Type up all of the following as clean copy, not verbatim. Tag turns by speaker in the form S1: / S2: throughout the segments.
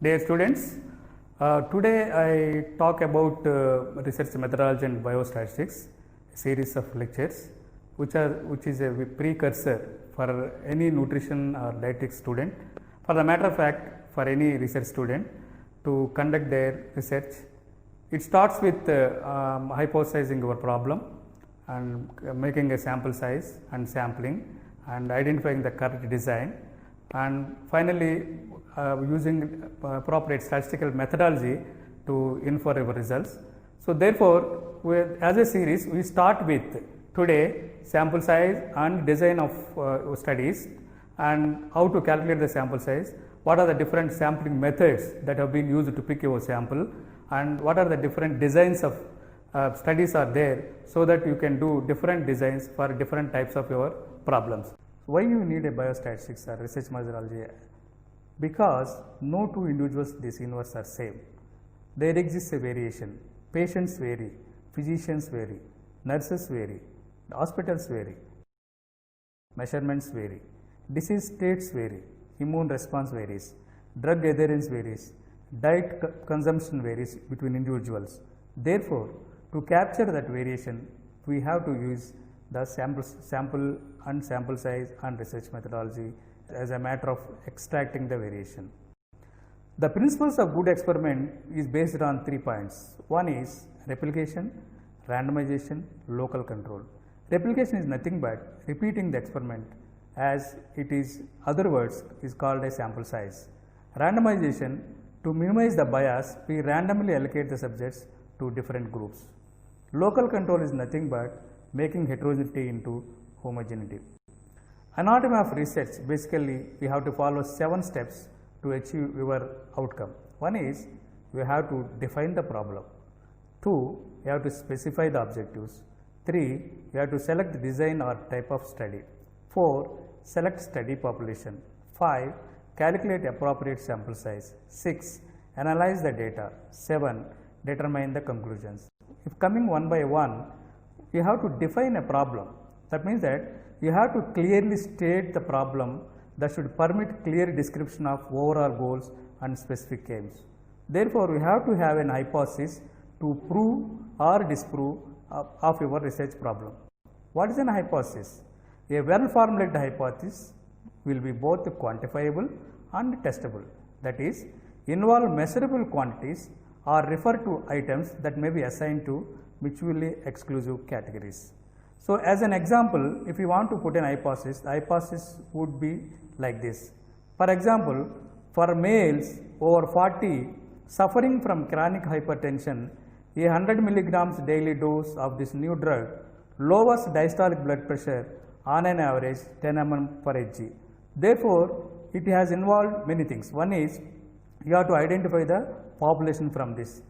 S1: Dear students, today I talk about research methodology and biostatistics, a series of lectures which is a precursor for any nutrition or dietetics student, for the matter of fact for any research student to conduct their research. It starts with hypothesizing your problem and making a sample size and sampling and identifying the correct design, and finally using appropriate statistical methodology to infer our results. So therefore, as a series we start with today sample size and design of studies and how to calculate the sample size, what are the different sampling methods that have been used to pick your sample, and what are the different designs of studies are there, so that you can do different designs for different types of your problems. Why you need a biostatistics or research methodology? Because no two individuals in this universe are same. There exists a variation. Patients vary, physicians vary, nurses vary, hospitals vary, measurements vary, disease states vary, immune response varies, drug adherence varies, diet consumption varies between individuals. Therefore, to capture that variation, we have to use the sample and sample size and research methodology as a matter of extracting the variation. The principles of good experiment is based on 3 points. One is replication, randomization, local control. Replication is nothing but repeating the experiment as it is, other words, is called a sample size. Randomization, to minimize the bias, we randomly allocate the subjects to different groups. Local control is nothing but making heterogeneity into homogeneity. Anatomy of research, basically we have to follow 7 steps to achieve your outcome. One is you have to define the problem. 2, you have to specify the objectives. 3, you have to select the design or type of study. 4, select study population. 5, calculate appropriate sample size. 6, analyze the data. 7, determine the conclusions. If coming one by one, you have to define a problem. That means that you have to clearly state the problem that should permit clear description of overall goals and specific aims. Therefore, we have to have an hypothesis to prove or disprove of your research problem. What is an hypothesis? A well-formulated hypothesis will be both quantifiable and testable. That is, involve measurable quantities or refer to items that may be assigned to mutually exclusive categories. So, as an example, if you want to put an hypothesis, the hypothesis would be like this. For example, for males over 40 suffering from chronic hypertension, a 100 milligrams daily dose of this new drug lowers diastolic blood pressure on an average 10 mm per Hg. Therefore, it has involved many things. One is you have to identify the population from this.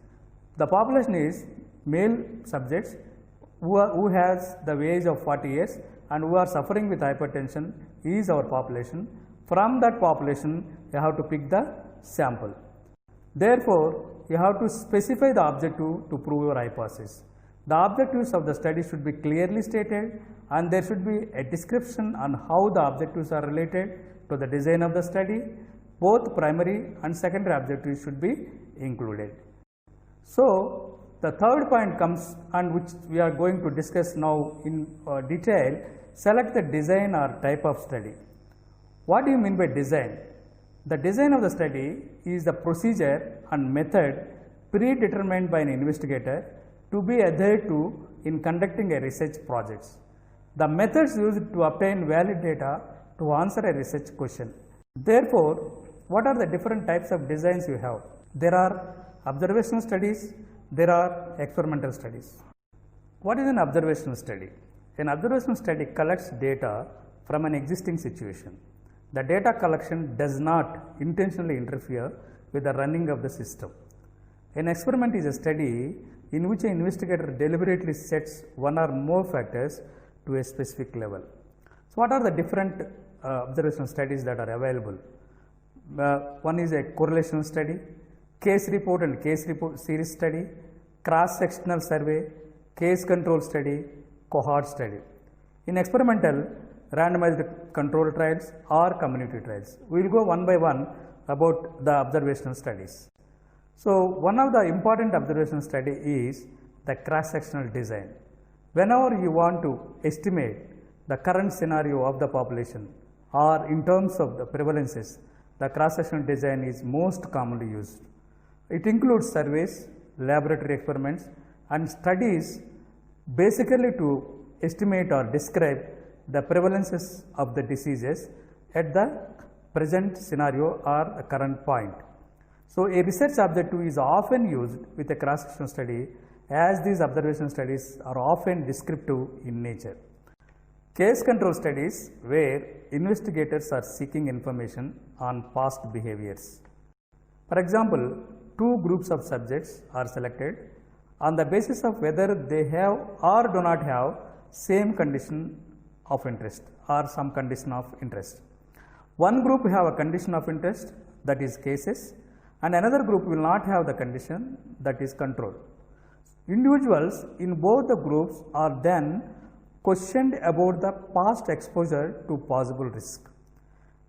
S1: The population is male subjects who has the age of 40 years and who are suffering with hypertension is our population. From that population, you have to pick the sample. Therefore, you have to specify the objective to prove your hypothesis. The objectives of the study should be clearly stated, and there should be a description on how the objectives are related to the design of the study. Both primary and secondary objectives should be included. So, the third point comes, and which we are going to discuss now in detail, select the design or type of study. What do you mean by design? The design of the study is the procedure and method predetermined by an investigator to be adhered to in conducting a research project. The methods used to obtain valid data to answer a research question. Therefore, what are the different types of designs you have? There are observational studies, there are experimental studies. What is an observational study? An observational study collects data from an existing situation. The data collection does not intentionally interfere with the running of the system. An experiment is a study in which an investigator deliberately sets one or more factors to a specific level. So, what are the different observational studies that are available? One is a correlational study, case report and case report series study, cross-sectional survey, case control study, cohort study. In experimental, randomized control trials or community trials. We will go one by one about the observational studies. So, one of the important observational study is the cross-sectional design. Whenever you want to estimate the current scenario of the population or in terms of the prevalences, the cross-sectional design is most commonly used. It includes surveys, laboratory experiments and studies basically to estimate or describe the prevalences of the diseases at the present scenario or the current point. So, a research objective is often used with a cross-sectional study, as these observation studies are often descriptive in nature. Case control studies where investigators are seeking information on past behaviors. For example, two groups of subjects are selected on the basis of whether they have or do not have same condition of interest or some condition of interest. One group have a condition of interest, that is cases, and another group will not have the condition, that is control. Individuals in both the groups are then questioned about the past exposure to possible risk.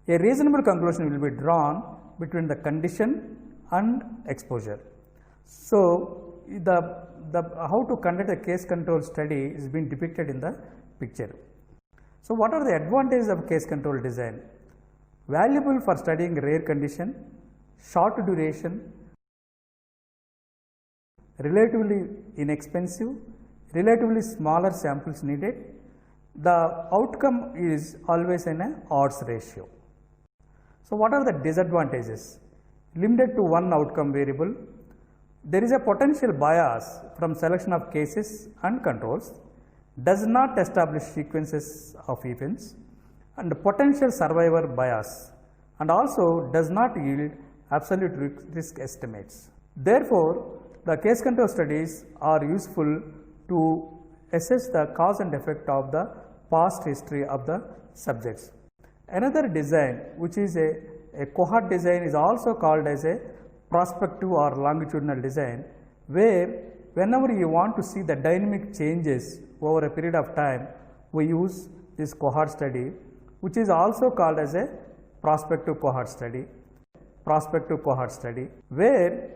S1: A reasonable conclusion will be drawn between the condition and exposure. So, how to conduct a case control study is being depicted in the picture. So, what are the advantages of case control design? Valuable for studying rare condition, short duration, relatively inexpensive, relatively smaller samples needed. The outcome is always in an odds ratio. So, what are the disadvantages? Limited to one outcome variable. There is a potential bias from selection of cases and controls, does not establish sequences of events, and potential survivor bias, and also does not yield absolute risk estimates. Therefore, the case control studies are useful to assess the cause and effect of the past history of the subjects. Another design, which is a cohort design, is also called as a prospective or longitudinal design, where whenever you want to see the dynamic changes over a period of time, we use this cohort study, which is also called as a prospective cohort study. Prospective cohort study, where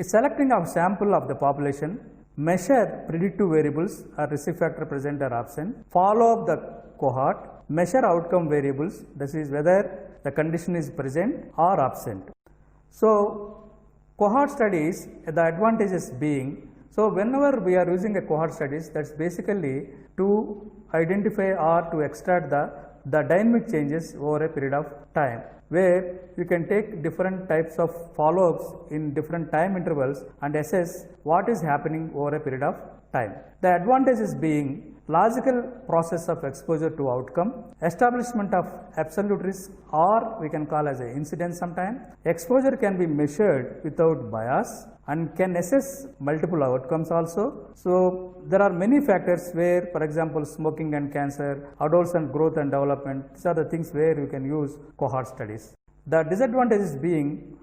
S1: selecting a sample of the population, measure predictive variables or risk factor present or absent, follow up the cohort, measure outcome variables, that is whether the condition is present or absent. So, cohort studies, the advantages being, so whenever we are using a cohort studies, that is basically to identify or to extract the dynamic changes over a period of time, where you can take different types of follow-ups in different time intervals and assess what is happening over a period of time. The advantages being logical process of exposure to outcome, establishment of absolute risk, or we can call as a incidence sometime. Exposure can be measured without bias and can assess multiple outcomes also. So, there are many factors where, for example, smoking and cancer, adolescent growth and development, these are the things where you can use cohort studies. The disadvantages being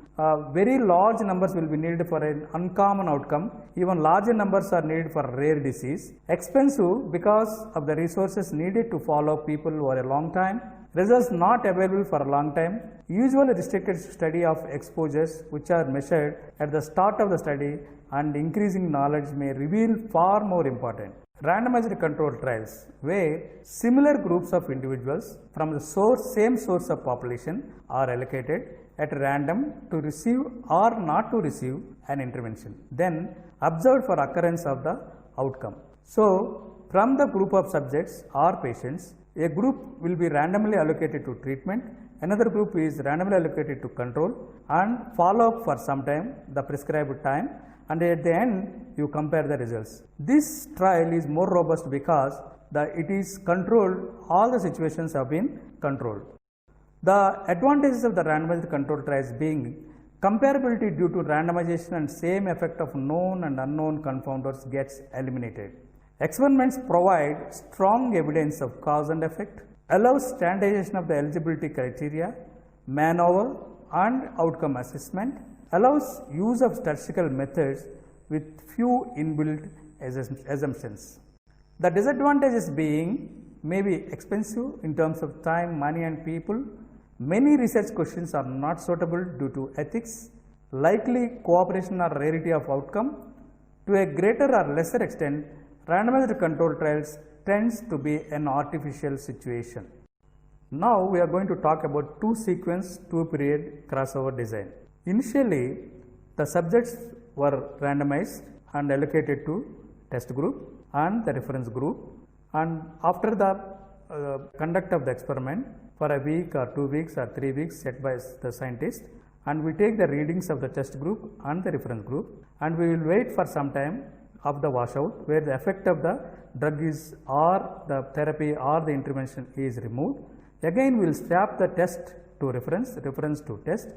S1: very large numbers will be needed for an uncommon outcome, even larger numbers are needed for rare disease, expensive because of the resources needed to follow people over a long time, results not available for a long time, usually restricted study of exposures which are measured at the start of the study, and increasing knowledge may reveal far more important. Randomized control trials, where similar groups of individuals from the same source of population are allocated at random to receive or not to receive an intervention, then observed for occurrence of the outcome. So, from the group of subjects or patients, a group will be randomly allocated to treatment, another group is randomly allocated to control and follow up for some time, the prescribed time, and at the end you compare the results. This trial is more robust because it is controlled, all the situations have been controlled. The advantages of the randomized control trials being comparability due to randomization and same effect of known and unknown confounders gets eliminated. Experiments provide strong evidence of cause and effect, allows standardization of the eligibility criteria, maneuver and outcome assessment, allows use of statistical methods with few inbuilt assumptions. The disadvantages being may be expensive in terms of time, money and people, Many research questions are not suitable due to ethics, likely cooperation or rarity of outcome. To a greater or lesser extent, randomized control trials tends to be an artificial situation. Now we are going to talk about two sequence, two period crossover design. Initially, the subjects were randomized and allocated to test group and the reference group, and after the conduct of the experiment for a week or 2 weeks or 3 weeks set by the scientist, and we take the readings of the test group and the reference group, and we will wait for some time of the washout where the effect of the drug is or the therapy or the intervention is removed. Again we will swap the test to reference, reference to test,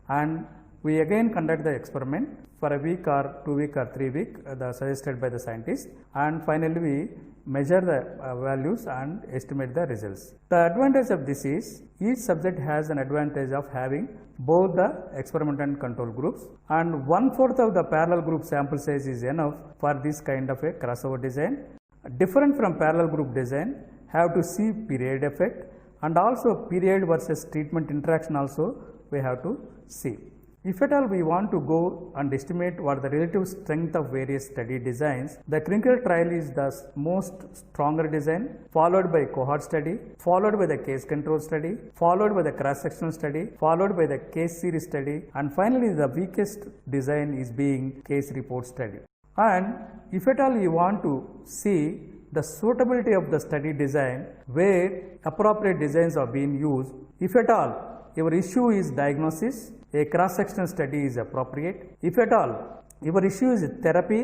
S1: and we again conduct the experiment for a week or 2 week or 3 week suggested by the scientist, and finally we measure the values and estimate the results. The advantage of this is each subject has an advantage of having both the experiment and control groups, and 1/4 of the parallel group sample size is enough for this kind of a crossover design. Different from parallel group design, have to see period effect, and also period versus treatment interaction also we have to see. If at all we want to go and estimate what the relative strength of various study designs, the clinical trial is the most stronger design, followed by cohort study, followed by the case control study, followed by the cross-sectional study, followed by the case series study, and finally the weakest design is being case report study. And if at all you want to see the suitability of the study design where appropriate designs are being used, if at all your issue is diagnosis, a cross-sectional study is appropriate. If at all your issue is therapy,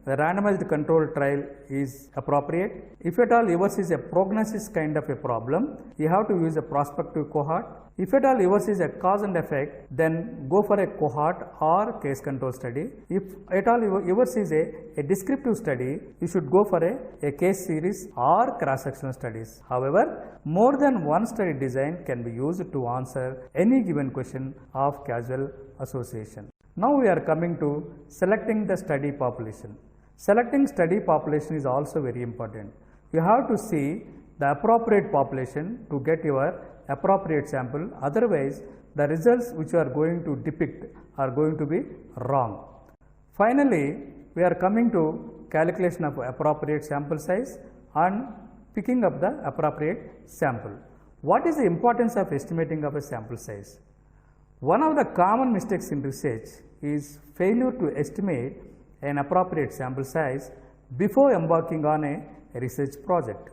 S1: the randomized control trial is appropriate. If at all yours is a prognosis kind of a problem, you have to use a prospective cohort. If at all yours is a cause and effect, then go for a cohort or case control study. If at all yours is a descriptive study, you should go for a case series or cross-sectional studies. However, more than one study design can be used to answer any given question of causal association. Now we are coming to selecting the study population. Selecting study population is also very important. You have to see the appropriate population to get your appropriate sample, otherwise the results which you are going to depict are going to be wrong. Finally, we are coming to calculation of appropriate sample size and picking up the appropriate sample. What is the importance of estimating of a sample size? One of the common mistakes in research is failure to estimate an appropriate sample size before embarking on a research project.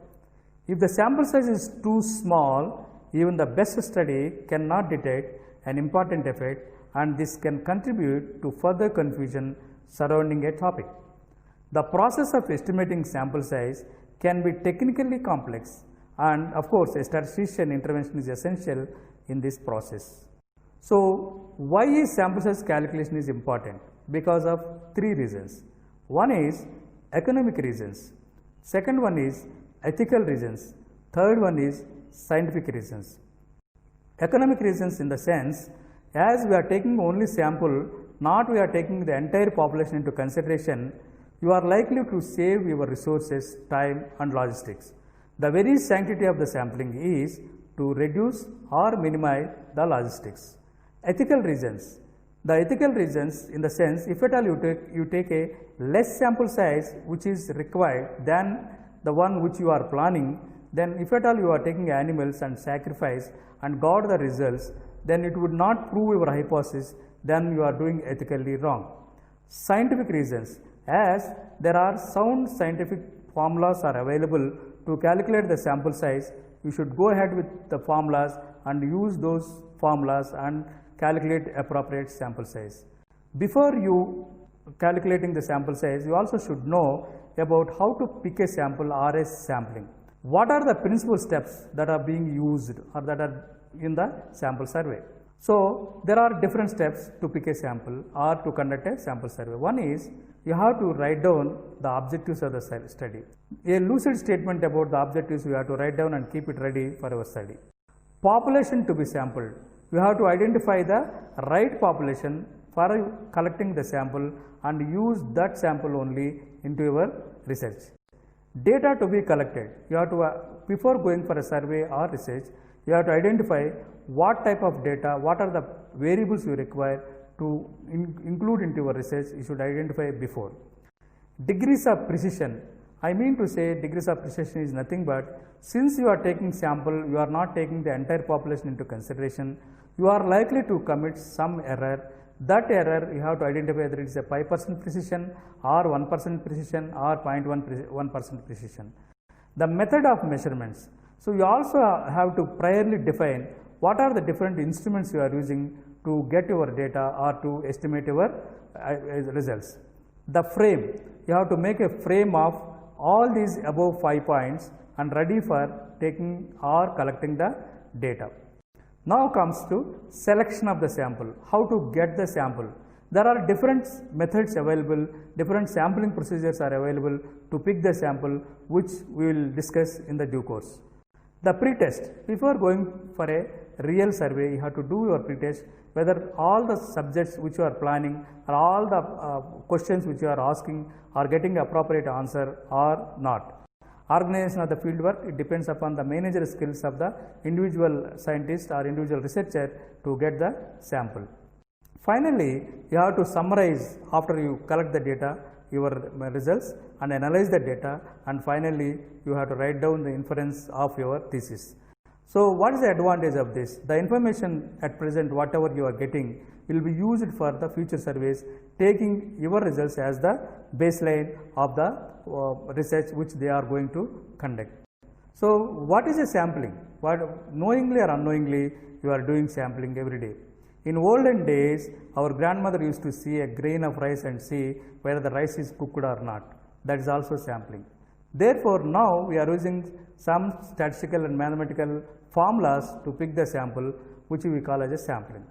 S1: If the sample size is too small, even the best study cannot detect an important effect, and this can contribute to further confusion surrounding a topic. The process of estimating sample size can be technically complex, and of course a statistician intervention is essential in this process. So why is sample size calculation is important? Because of three reasons. One is economic reasons, second one is ethical reasons, third one is scientific reasons. Economic reasons in the sense, as we are taking only sample, not we are taking the entire population into consideration, you are likely to save your resources, time and logistics. The very sanctity of the sampling is to reduce or minimize the logistics. Ethical reasons. The ethical reasons in the sense, if at all you take a less sample size which is required than the one which you are planning, then if at all you are taking animals and sacrifice and got the results, then it would not prove your hypothesis, then you are doing ethically wrong. Scientific reasons, as there are sound scientific formulas are available to calculate the sample size, you should go ahead with the formulas and use those formulas and calculate appropriate sample size. Before you calculating the sample size, you also should know about how to pick a sample or a sampling. What are the principal steps that are being used or that are in the sample survey? So there are different steps to pick a sample or to conduct a sample survey. One is you have to write down the objectives of the study. A lucid statement about the objectives you have to write down and keep it ready for your study. Population to be sampled. You have to identify the right population for collecting the sample and use that sample only into your research. Data to be collected. You have to, before going for a survey or research, you have to identify what type of data, what are the variables you require to include into your research, you should identify before. Degrees of precision, I mean to say degrees of precision is nothing but since you are taking sample, you are not taking the entire population into consideration, you are likely to commit some error. That error you have to identify whether it is a 5% precision or 1% precision or 0.1% precision. The method of measurements. So, you also have to priorly define what are the different instruments you are using to get your data or to estimate your results. The frame, you have to make a frame of all these above 5 points and ready for taking or collecting the data. Now comes to selection of the sample, how to get the sample. There are different methods available, different sampling procedures are available to pick the sample, which we will discuss in the due course. The pretest, before going for a real survey, you have to do your pretest whether all the subjects which you are planning or all the questions which you are asking are getting appropriate answer or not. Organization of the fieldwork, it depends upon the managerial skills of the individual scientist or individual researcher to get the sample. Finally, you have to summarize after you collect the data, your results and analyze the data, and finally you have to write down the inference of your thesis. So, what is the advantage of this? The information at present whatever you are getting will be used for the future surveys, taking your results as the baseline of the research which they are going to conduct. So, what is a sampling? What, knowingly or unknowingly you are doing sampling every day. In olden days, our grandmother used to see a grain of rice and see whether the rice is cooked or not. That is also sampling. Therefore, now we are using some statistical and mathematical formulas to pick the sample, which we call as a sampling.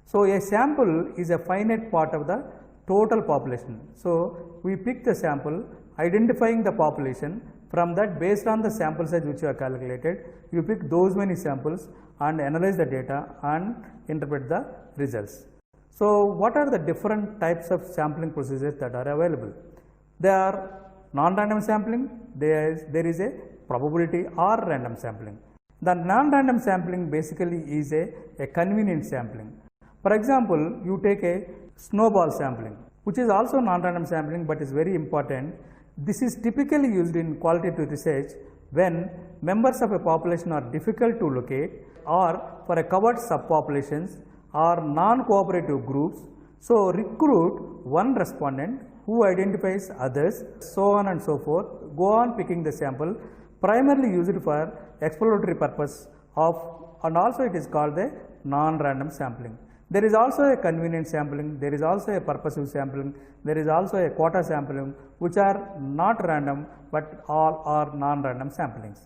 S1: So, a sample is a finite part of the total population. So, we pick the sample, identifying the population. From that, based on the sample size which you have calculated, you pick those many samples and analyze the data and interpret the results. So, what are the different types of sampling procedures that are available? There are non-random sampling, there is a probability or random sampling. The non-random sampling basically is a convenient sampling. For example, you take a snowball sampling, which is also non-random sampling, but is very important. This is typically used in qualitative research when members of a population are difficult to locate or for a covered subpopulations or non-cooperative groups. So, recruit one respondent who identifies others, so on and so forth, go on picking the sample, primarily used for exploratory purpose of, and also it is called the non-random sampling. There is also a convenient sampling, there is also a purposive sampling, there is also a quota sampling, which are not random, but all are non-random samplings.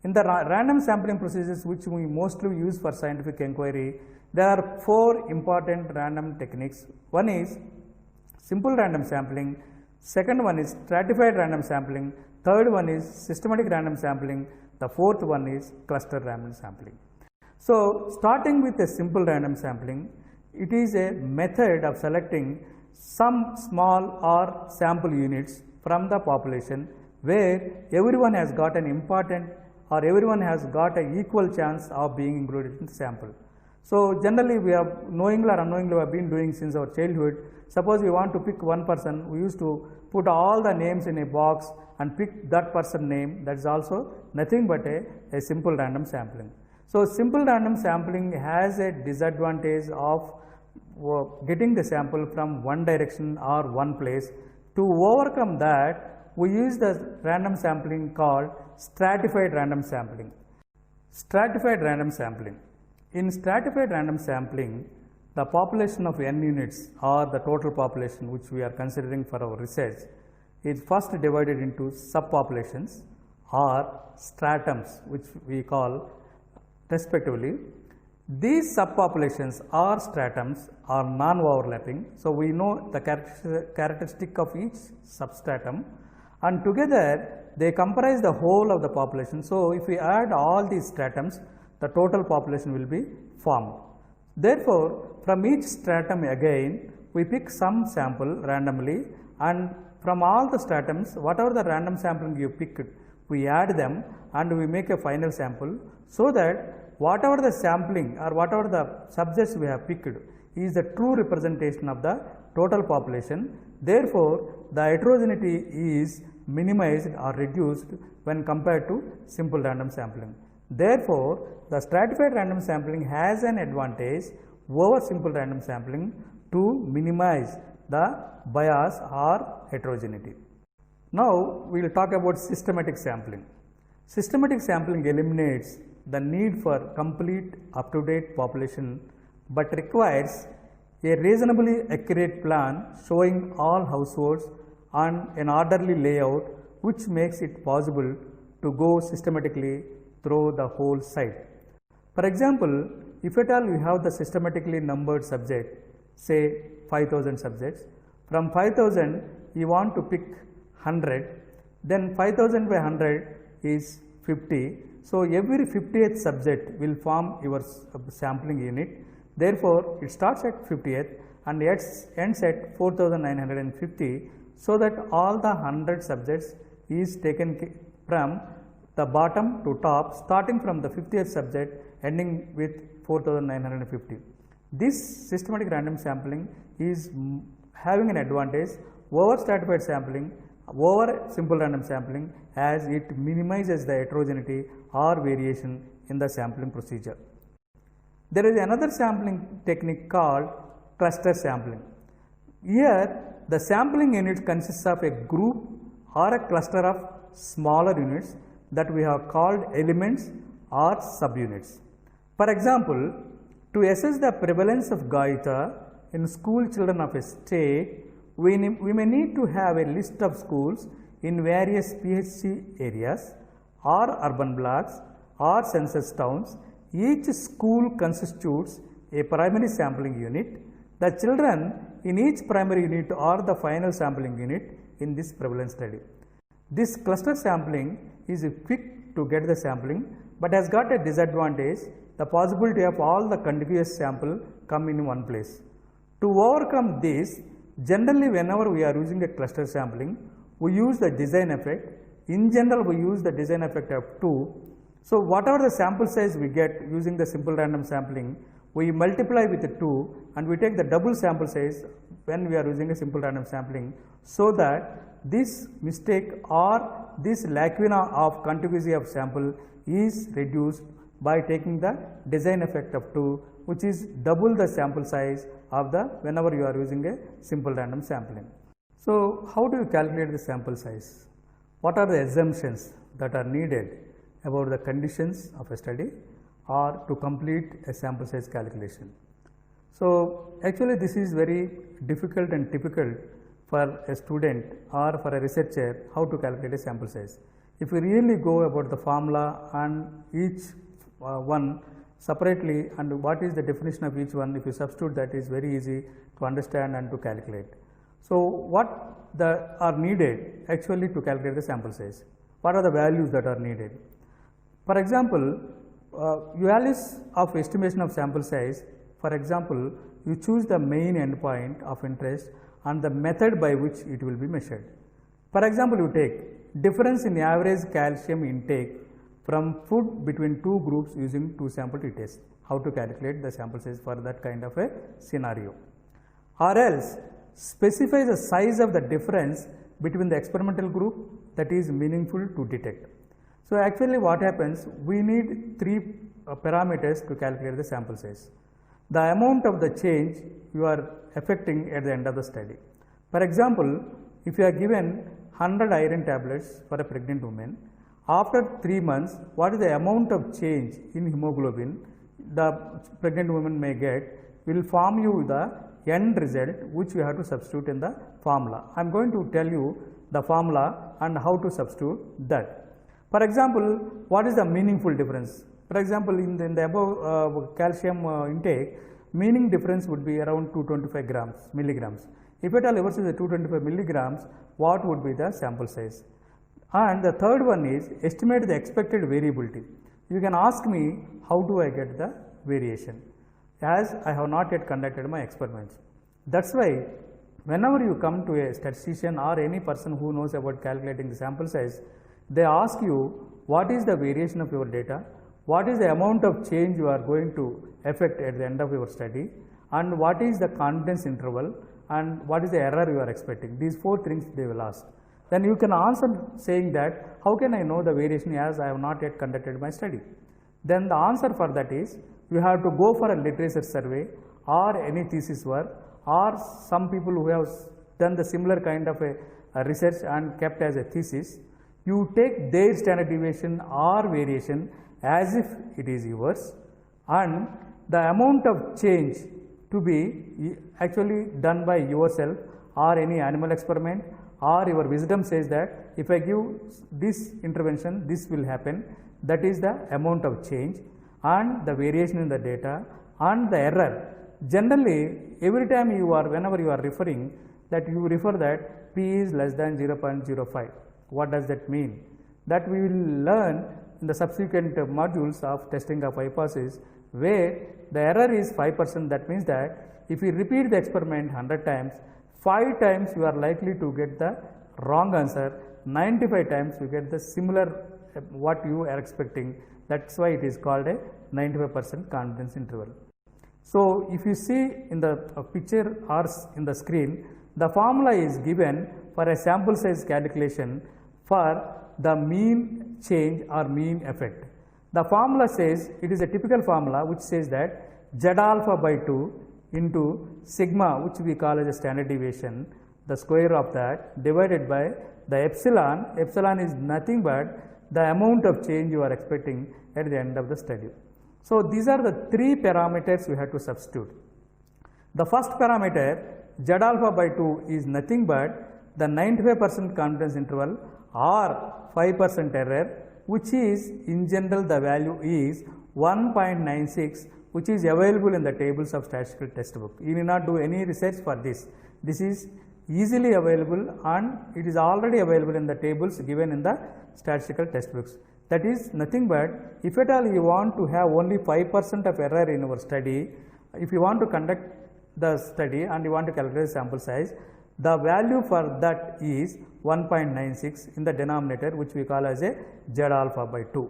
S1: In the random sampling procedures which we mostly use for scientific inquiry, there are 4 important random techniques. One is simple random sampling, second one is stratified random sampling, third one is systematic random sampling, the fourth one is cluster random sampling. So, starting with a simple random sampling, it is a method of selecting some small or sample units from the population where everyone has got an important or everyone has got an equal chance of being included in the sample. So, generally we have knowingly or unknowingly we have been doing since our childhood. Suppose we want to pick one person, we used to put all the names in a box and pick that person name. That is also nothing but a simple random sampling. So, simple random sampling has a disadvantage of getting the sample from one direction or one place. To overcome that, we use the random sampling called stratified random sampling. Stratified random sampling. In stratified random sampling, the population of n units or the total population which we are considering for our research is first divided into subpopulations or stratums, which we call respectively. These subpopulations or stratums are non-overlapping. So, we know the characteristic of each substratum and together they comprise the whole of the population. So, if we add all these stratums, the total population will be formed. Therefore, from each stratum again we pick some sample randomly, and from all the stratums whatever the random sampling you picked, we add them and we make a final sample, so that whatever the sampling or whatever the subjects we have picked is the true representation of the total population. Therefore, the heterogeneity is minimized or reduced when compared to simple random sampling. Therefore, the stratified random sampling has an advantage over simple random sampling to minimize the bias or heterogeneity. Now, we will talk about systematic sampling. Systematic sampling eliminates the need for complete up-to-date population, but requires a reasonably accurate plan showing all households on an orderly layout, which makes it possible to go systematically through the whole site. For example, if at all we have the systematically numbered subject, say 5000 subjects, from 5000 you want to pick 100, then 5000 by 100 is 50. So, every 50th subject will form your sampling unit. Therefore, it starts at 50th and ends at 4950, so that all the 100 subjects is taken from the bottom to top, starting from the 50th subject ending with 4950. This systematic random sampling is having an advantage over stratified sampling, over simple random sampling, as it minimizes the heterogeneity or variation in the sampling procedure. There is another sampling technique called cluster sampling. Here, the sampling unit consists of a group or a cluster of smaller units that we have called elements or subunits. For example, to assess the prevalence of Gaita in school children of a state, we may need to have a list of schools in various PHC areas or urban blocks or census towns. Each school constitutes a primary sampling unit. The children in each primary unit are the final sampling unit in this prevalence study. This cluster sampling is quick to get the sampling, but has got a disadvantage, the possibility of all the contiguous sample come in one place. To overcome this, generally whenever we are using a cluster sampling, we use the design effect. In general, we use the design effect of 2. So, whatever the sample size we get using the simple random sampling, we multiply with the 2 and we take the double sample size when we are using a simple random sampling, so that this mistake or this lacuna of contiguity of sample is reduced by taking the design effect of 2, which is double the sample size of the whenever you are using a simple random sampling. So, how do you calculate the sample size? What are the assumptions that are needed about the conditions of a study or to complete a sample size calculation? So, actually this is very difficult and typical for a student or for a researcher how to calculate a sample size. If we really go about the formula and each one separately and what is the definition of each one, if you substitute, that is very easy to understand and to calculate. So, what are needed actually to calculate the sample size? What are the values that are needed? For example, values of estimation of sample size, for example, you choose the main endpoint of interest and the method by which it will be measured. For example, you take difference in average calcium intake from food between two groups using two sample t-tests. How to calculate the sample size for that kind of a scenario? Or else specify the size of the difference between the experimental group that is meaningful to detect. So, actually what happens, we need 3 parameters to calculate the sample size. The amount of the change you are affecting at the end of the study. For example, if you are given 100 iron tablets for a pregnant woman, after 3 months, what is the amount of change in hemoglobin the pregnant woman may get will form you the end result, which you have to substitute in the formula. I am going to tell you the formula and how to substitute that. For example, what is the meaningful difference? For example, in the above calcium intake, meaning difference would be around 225 milligrams. If at all yours is 225 milligrams, what would be the sample size? And the third one is estimate the expected variability. You can ask me how do I get the variation, as I have not yet conducted my experiments. That is why whenever you come to a statistician or any person who knows about calculating the sample size, they ask you what is the variation of your data, what is the amount of change you are going to affect at the end of your study, and what is the confidence interval, and what is the error you are expecting. These 4 things they will ask. Then you can answer saying that, how can I know the variation as I have not yet conducted my study? Then the answer for that is, you have to go for a literature survey or any thesis work, or some people who have done the similar kind of a research and kept as a thesis. You take their standard deviation or variation as if it is yours, and the amount of change to be actually done by yourself or any animal experiment, or your wisdom says that if I give this intervention, this will happen. That is the amount of change, and the variation in the data, and the error. Generally, every time you are, whenever you are referring, that you refer that p is less than 0.05. What does that mean? That we will learn in the subsequent modules of testing of hypothesis, where the error is 5%. That means that if you repeat the experiment 100 times, 5 times you are likely to get the wrong answer, 95 times you get the similar what you are expecting. That's why it is called a 95% confidence interval. So if you see in the picture or in the screen, the formula is given for a sample size calculation for the mean change or mean effect. The formula says, it is a typical formula which says that Z alpha by 2 into sigma, which we call as a standard deviation, the square of that, divided by the epsilon. Epsilon is nothing but the amount of change you are expecting at the end of the study. So these are the 3 parameters we have to substitute. The first parameter, Z alpha by 2, is nothing but the 95% confidence interval or 5% error, which is in general the value is 1.96, which is available in the tables of statistical textbook. You need not do any research for this. This is easily available, and it is already available in the tables given in the statistical textbooks. That is nothing but, if at all you want to have only 5% of error in your study, if you want to conduct the study and you want to calculate sample size, the value for that is 1.96 in the denominator, which we call as a Z alpha by 2.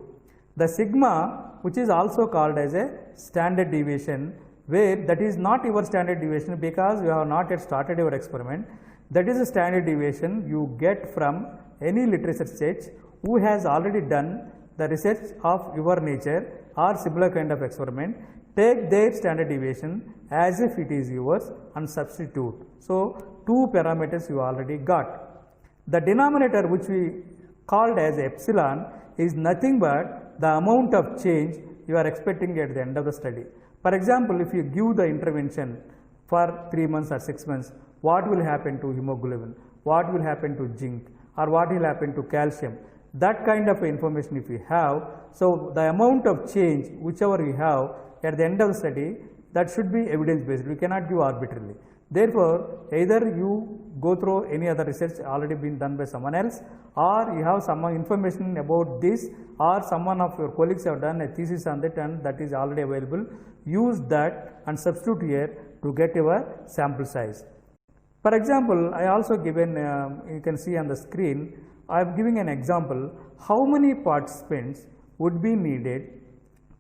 S1: The sigma, which is also called as a standard deviation, where that is not your standard deviation because you have not yet started your experiment. That is a standard deviation you get from any literature search who has already done the research of your nature or similar kind of experiment. Take their standard deviation as if it is yours and substitute. So 2 parameters you already got. The denominator, which we called as epsilon, is nothing but the amount of change you are expecting at the end of the study. For example, if you give the intervention for 3 months or 6 months, what will happen to hemoglobin, what will happen to zinc, or what will happen to calcium, that kind of information if you have. So the amount of change whichever you have at the end of the study, that should be evidence based. We cannot give arbitrarily. Therefore, either you go through any other research already been done by someone else, or you have some information about this, or someone of your colleagues have done a thesis on that and that is already available. Use that and substitute here to get your sample size. For example, I also given, you can see on the screen, I am giving an example how many participants would be needed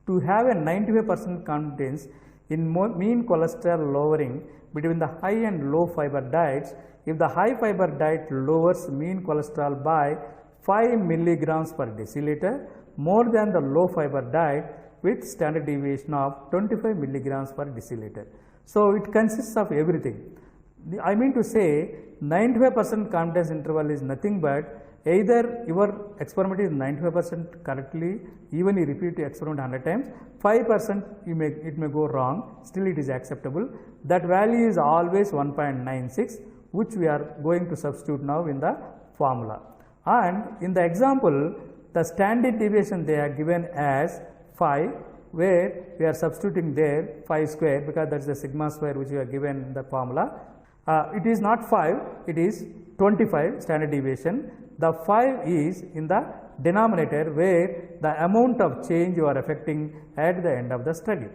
S1: to have a 95% confidence in mean cholesterol lowering between the high and low fiber diets if the high fiber diet lowers mean cholesterol by 5 milligrams per deciliter more than the low fiber diet with standard deviation of 25 milligrams per deciliter. So it consists of everything. I mean to say 95% confidence interval is nothing but either your experiment is 95% correctly, even you repeat the experiment 100 times, 5% it may go wrong, still it is acceptable. That value is always 1.96, which we are going to substitute now in the formula. And in the example, the standard deviation they are given as 5, where we are substituting there 5 square because that is the sigma square which we are given in the formula. It is not 5, it is 25 standard deviation. The 5 is in the denominator where the amount of change you are affecting at the end of the study.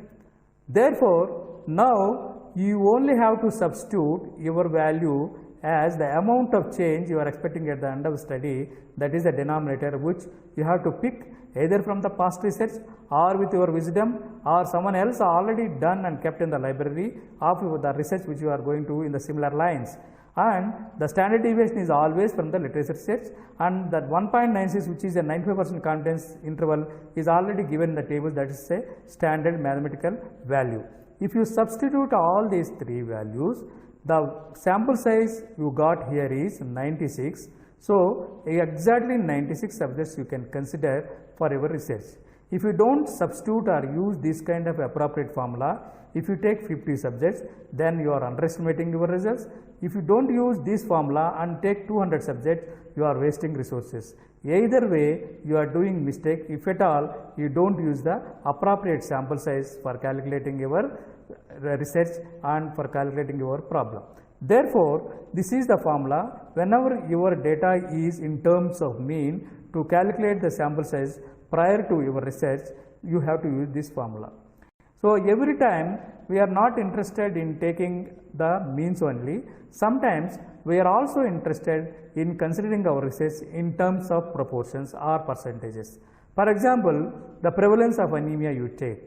S1: Therefore, now you only have to substitute your value as the amount of change you are expecting at the end of the study, that is the denominator, which you have to pick either from the past research or with your wisdom or someone else already done and kept in the library of the research which you are going to in the similar lines. And the standard deviation is always from the literature research, and that 1.96, which is a 95% confidence interval, is already given in the table. That is a standard mathematical value. If you substitute all these three values, the sample size you got here is 96. So, exactly 96 subjects you can consider for your research. If you don't substitute or use this kind of appropriate formula, if you take 50 subjects, then you are underestimating your results. If you don't use this formula and take 200 subjects, you are wasting resources. Either way, you are doing mistake if at all you don't use the appropriate sample size for calculating your research and for calculating your problem. Therefore, this is the formula. Whenever your data is in terms of mean, to calculate the sample size prior to your research, you have to use this formula. So, every time we are not interested in taking the means only, sometimes we are also interested in considering our research in terms of proportions or percentages. For example, the prevalence of anemia you take,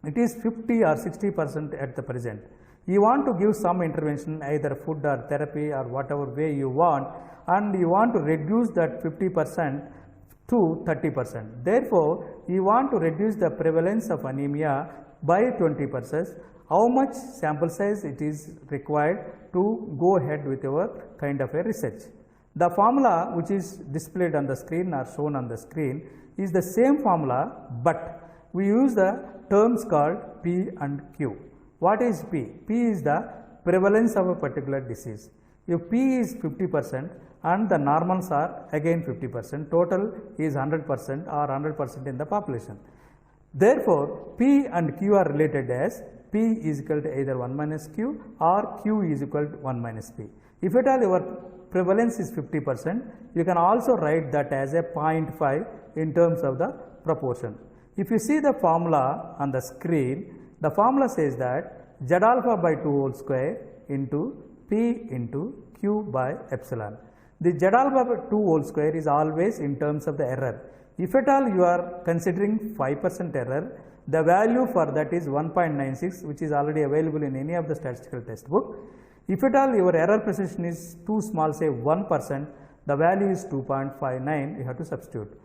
S1: it is 50 or 60% at the present. You want to give some intervention, either food or therapy or whatever way you want, and you want to reduce that 50% to 30%. Therefore, you want to reduce the prevalence of anemia by 20%. How much sample size it is required to go ahead with your kind of a research. The formula which is displayed on the screen or shown on the screen is the same formula, but we use the terms called P and Q. What is P? P is the prevalence of a particular disease. If P is 50% and the normals are again 50%, total is 100% or 100% in the population. Therefore, P and Q are related as P is equal to either 1 minus Q or Q is equal to 1 minus P. If at all your prevalence is 50%, you can also write that as a 0.5 in terms of the proportion. If you see the formula on the screen, the formula says that Z alpha by 2 whole square into P into Q by epsilon. The Z alpha by 2 whole square is always in terms of the error. If at all you are considering 5% error, the value for that is 1.96, which is already available in any of the statistical textbook. If at all your error precision is too small, say 1%, the value is 2.59, you have to substitute.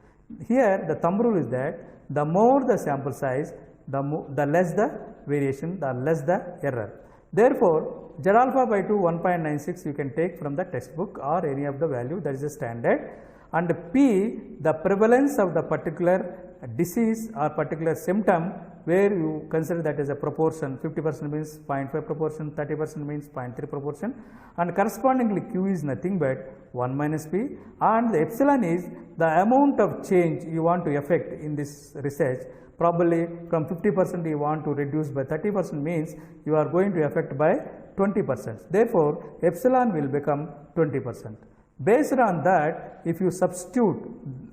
S1: Here the thumb rule is that the more the sample size, the less the variation, the less the error. Therefore, Z alpha by 2 1.96 you can take from the textbook or any of the value, that is a standard. And P, the prevalence of the particular disease or particular symptom, where you consider that as a proportion, 50% means 0.5 proportion, 30% means 0.3 proportion, and correspondingly Q is nothing but 1 minus P, and the epsilon is the amount of change you want to effect in this research. Probably from 50% you want to reduce by 30% means you are going to affect by 20%. Therefore, epsilon will become 20%. Based on that, if you substitute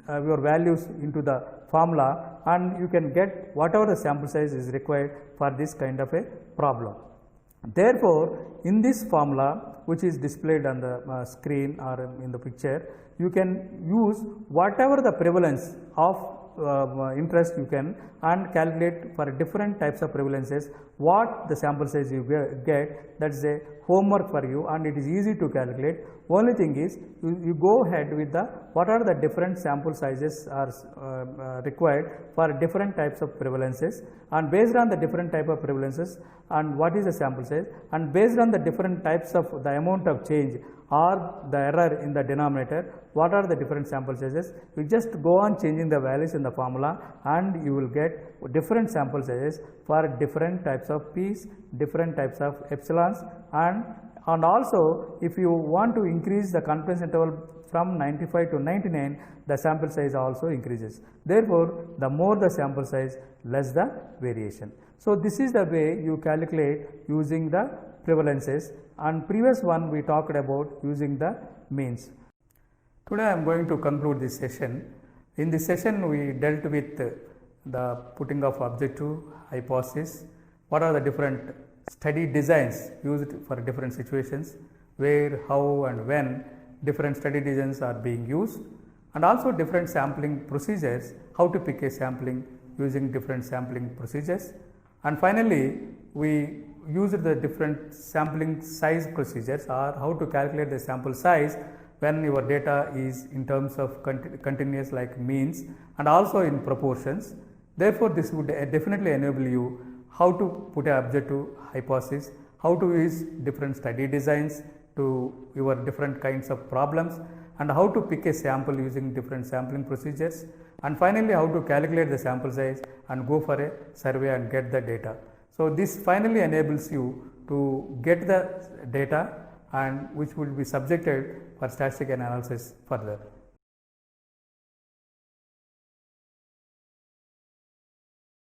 S1: your values into the formula, and you can get whatever the sample size is required for this kind of a problem. Therefore, in this formula which is displayed on the screen or in the picture, you can use whatever the prevalence of interest you can and calculate for different types of prevalences what the sample size you get. That is a homework for you and it is easy to calculate. Only thing is you go ahead with the what are the different sample sizes are required for different types of prevalences, and based on the different type of prevalences and what is the sample size, and based on the different types of the amount of change or the error in the denominator, what are the different sample sizes, you just go on changing the values in the formula and you will get different sample sizes for different types of P's, different types of epsilons, and also if you want to increase the confidence interval from 95 to 99, the sample size also increases. Therefore, the more the sample size, less the variation. So, this is the way you calculate using the prevalences, and previous one we talked about using the means. Today I am going to conclude this session. In this session we dealt with the putting of objective, hypothesis, what are the different study designs used for different situations, where, how and when different study designs are being used, and also different sampling procedures, how to pick a sampling using different sampling procedures. And finally, we used the different sampling size procedures, or how to calculate the sample size when your data is in terms of continuous like means and also in proportions. Therefore, this would definitely enable you how to put an objective hypothesis, how to use different study designs to your different kinds of problems, and how to pick a sample using different sampling procedures, and finally how to calculate the sample size and go for a survey and get the data. So, this finally enables you to get the data and which will be subjected for statistical analysis further.